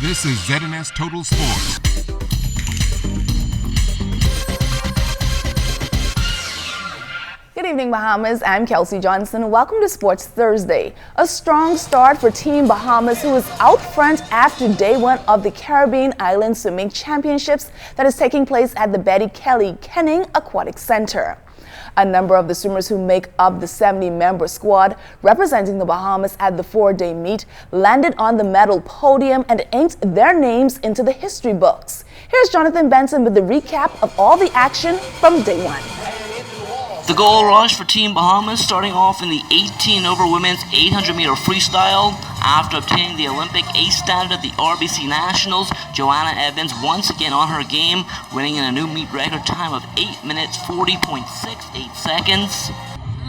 This is ZNS Total Sports. Good evening, Bahamas. I'm Kelsey Johnson. Welcome to Sports Thursday. A strong start for Team Bahamas, who is out front after day one of the Caribbean Island Swimming Championships that is taking place at the Betty Kelly Kenning Aquatic Center. A number of the swimmers who make up the 70-member squad representing the Bahamas at the four-day meet landed on the medal podium and inked their names into the history books. Here's Jonathon Benson with the recap of all the action from day one. The gold rush for Team Bahamas starting off in the 18-over women's 800-meter freestyle. After obtaining the Olympic ace standard at the RBC Nationals, Joanna Evans once again on her game, winning in a new meet record time of 8 minutes 40.68 seconds.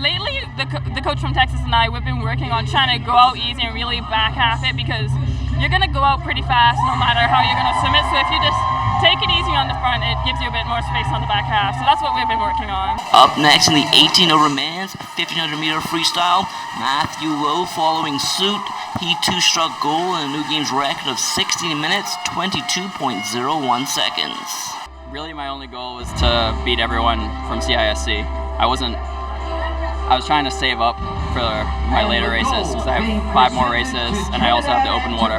Lately, the coach from Texas and I, we've been working on trying to go out easy and really back half it, because you're going to go out pretty fast no matter how you're going to swim it. So if you just take it easy on the front, it gives you a bit more space on the back half. So that's what we've been working on. Up next in the 18-over men's 1500-meter freestyle, Matthew Lowe following suit. He too struck gold in a new games record of 16 minutes 22.01 seconds. Really, my only goal was to beat everyone from CISC. I was trying to save up for my later races because I have 5 more races and I also have the open water.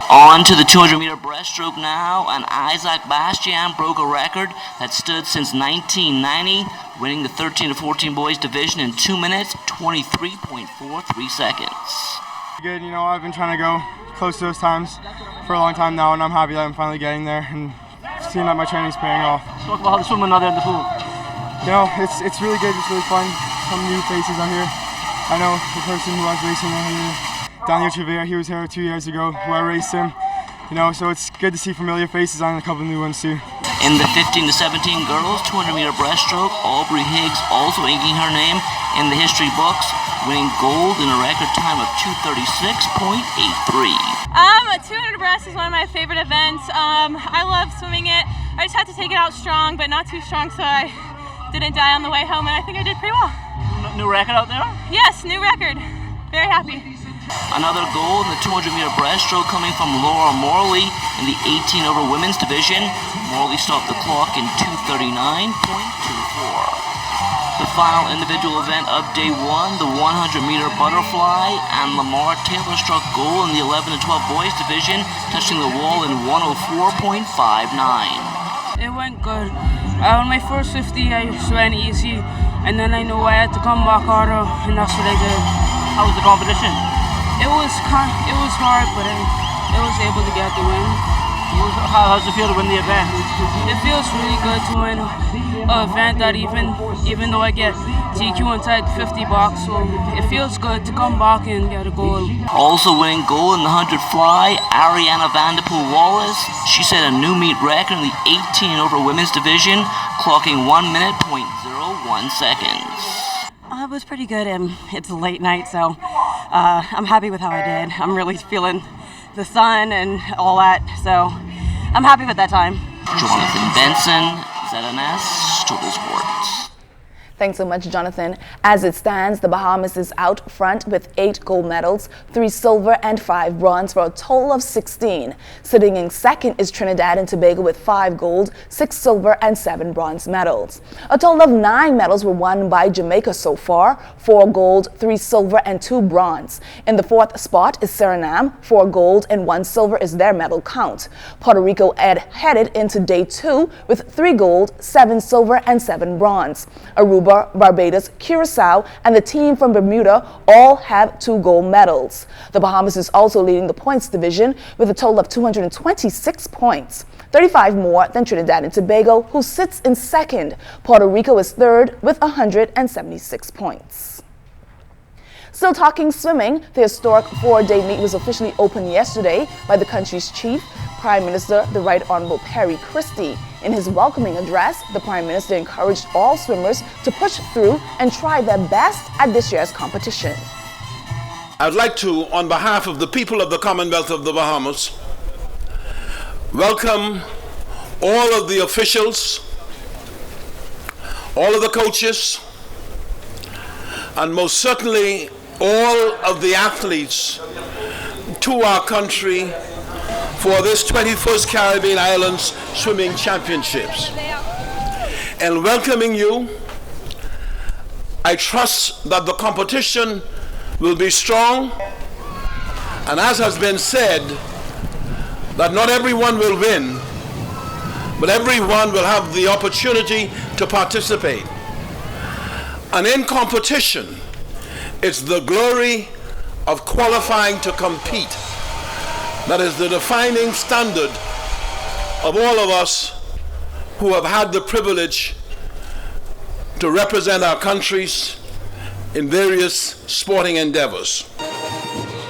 On to the 200-meter breaststroke now, and Isaac Bastian broke a record that stood since 1990, winning the 13 to 14 boys division in 2 minutes 23.43 seconds. Good, I've been trying to go close to those times for a long time now, and I'm happy that I'm finally getting there and seeing that my training's paying off. Talk about how the swimming out there in the pool. It's really good, it's really fun. Some new faces on here. I know the person who I was racing here, Daniel Trevere, he was here 2 years ago where I raced him. So it's good to see familiar faces on, a couple of new ones too. In the 15 to 17 girls 200-meter breaststroke, Aubrey Higgs also inking her name in the history books, winning gold in a record time of 2:36.83. 200 breast is one of my favorite events. I love swimming it. I just had to take it out strong, but not too strong, so I didn't die on the way home, and I think I did pretty well. New record out there? Yes, new record. Very happy. Another gold in the 200-meter breaststroke coming from Laura Morley in the 18-over women's division. Morley stopped the clock in 2:39.24. The final individual event of day one, the 100-meter butterfly, and Lamar Taylor struck gold in the 11 to 12 boys division, touching the wall in 104.59. It went good. On my first 50, I just went easy, and then I knew I had to come back harder, and that's what I did. How was the competition? It was hard, but I was able to get the win. How does it feel to win the event? It feels really good to win an event that even though I get TQ inside 50 bucks, so it feels good to come back and get a gold. Also winning gold in the 100 fly, Ariana Vanderpool Wallace. She set a new meet record in the 18-over women's division, clocking 1 minute 0.01 seconds. It was pretty good, and it's a late night, so I'm happy with how I did. I'm really feeling the sun and all that, so I'm happy with that time. Jonathon Benson, ZNS Total Sports. Thanks so much, Jonathan. As it stands, the Bahamas is out front with 8 gold medals, 3 silver and 5 bronze for a total of 16. Sitting in second is Trinidad and Tobago with 5 gold, 6 silver and 7 bronze medals. A total of 9 medals were won by Jamaica so far, 4 gold, 3 silver and 2 bronze. In the 4th spot is Suriname, 4 gold and 1 silver is their medal count. Puerto Rico headed into day 2 with 3 gold, 7 silver and 7 bronze. Aruba, Barbados, Curacao, and the team from Bermuda all have 2 gold medals. The Bahamas is also leading the points division with a total of 226 points, 35 more than Trinidad and Tobago, who sits in second. Puerto Rico is third with 176 points. Still talking swimming, the historic 4-day meet was officially opened yesterday by the country's chief, Prime Minister, the Right Honorable Perry Christie. In his welcoming address, the Prime Minister encouraged all swimmers to push through and try their best at this year's competition. I would like to, on behalf of the people of the Commonwealth of the Bahamas, welcome all of the officials, all of the coaches, and most certainly all of the athletes to our country for this 21st Caribbean Islands Swimming Championships. In welcoming you, I trust that the competition will be strong, and as has been said, that not everyone will win, but everyone will have the opportunity to participate. And in competition, it's the glory of qualifying to compete that is the defining standard of all of us who have had the privilege to represent our countries in various sporting endeavors.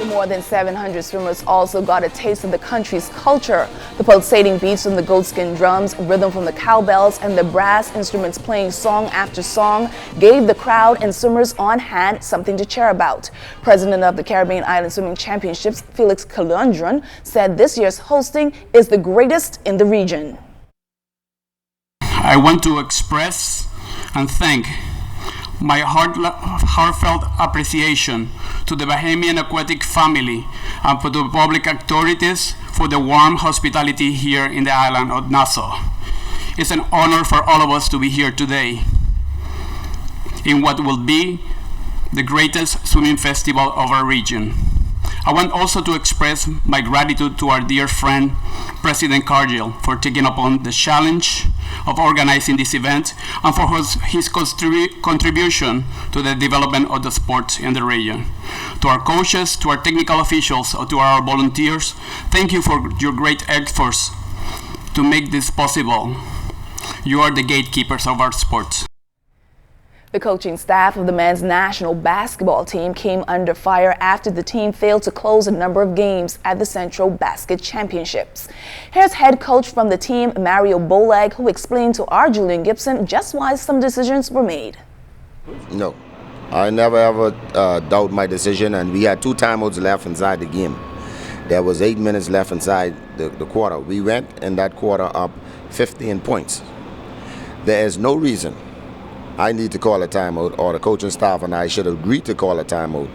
The more than 700 swimmers also got a taste of the country's culture. The pulsating beats from the goatskin drums, rhythm from the cowbells, and the brass instruments playing song after song gave the crowd and swimmers on hand something to cheer about. President of the Caribbean Island Swimming Championships, Felix Calderon, said this year's hosting is the greatest in the region. I want to express and thank my heartfelt appreciation to the Bahamian Aquatic family and for the public authorities for the warm hospitality here in the island of Nassau. It's an honor for all of us to be here today in what will be the greatest swimming festival of our region. I want also to express my gratitude to our dear friend, President Cargill, for taking upon the challenge of organizing this event and for his contribution to the development of the sport in the region. To our coaches, to our technical officials, or to our volunteers, thank you for your great efforts to make this possible. You are the gatekeepers of our sport. The coaching staff of the men's national basketball team came under fire after the team failed to close a number of games at the Central Basket Championships. Here's head coach from the team, Mario Bowleg, who explained to our Julian Gibson just why some decisions were made. No, I never ever doubt my decision, and we had 2 timeouts left inside the game. There was 8 minutes left inside the quarter. We went in that quarter up 15 points. There is no reason I need to call a timeout, or the coaching staff and I should agree to call a timeout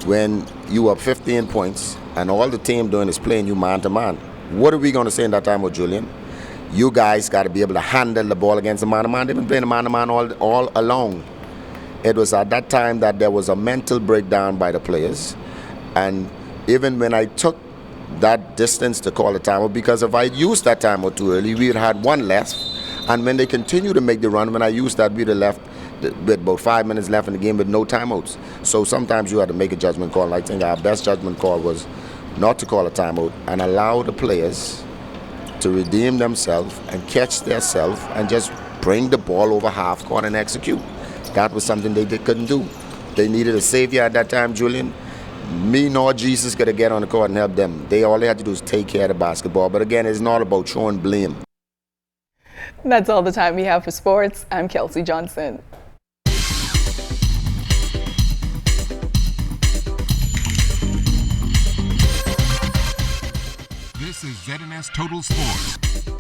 when you up 15 points and all the team doing is playing you man to man. What are we going to say in that timeout, Julian? You guys got to be able to handle the ball against the man to man. They've been playing the man to man all along. It was at that time that there was a mental breakdown by the players, and even when I took that distance to call a timeout, because if I used that timeout too early, we would have had 1 left. And when they continue to make the run, when I used that, we'd have left with about 5 minutes left in the game with no timeouts. So sometimes you have to make a judgment call. And I think our best judgment call was not to call a timeout and allow the players to redeem themselves and catch themselves and just bring the ball over half court and execute. That was something they couldn't do. They needed a savior at that time, Julian. Me nor Jesus could have get on the court and help them. All they had to do is take care of the basketball. But again, it's not about throwing blame. That's all the time we have for sports. I'm Kelsey Johnson. This is ZNS Total Sports.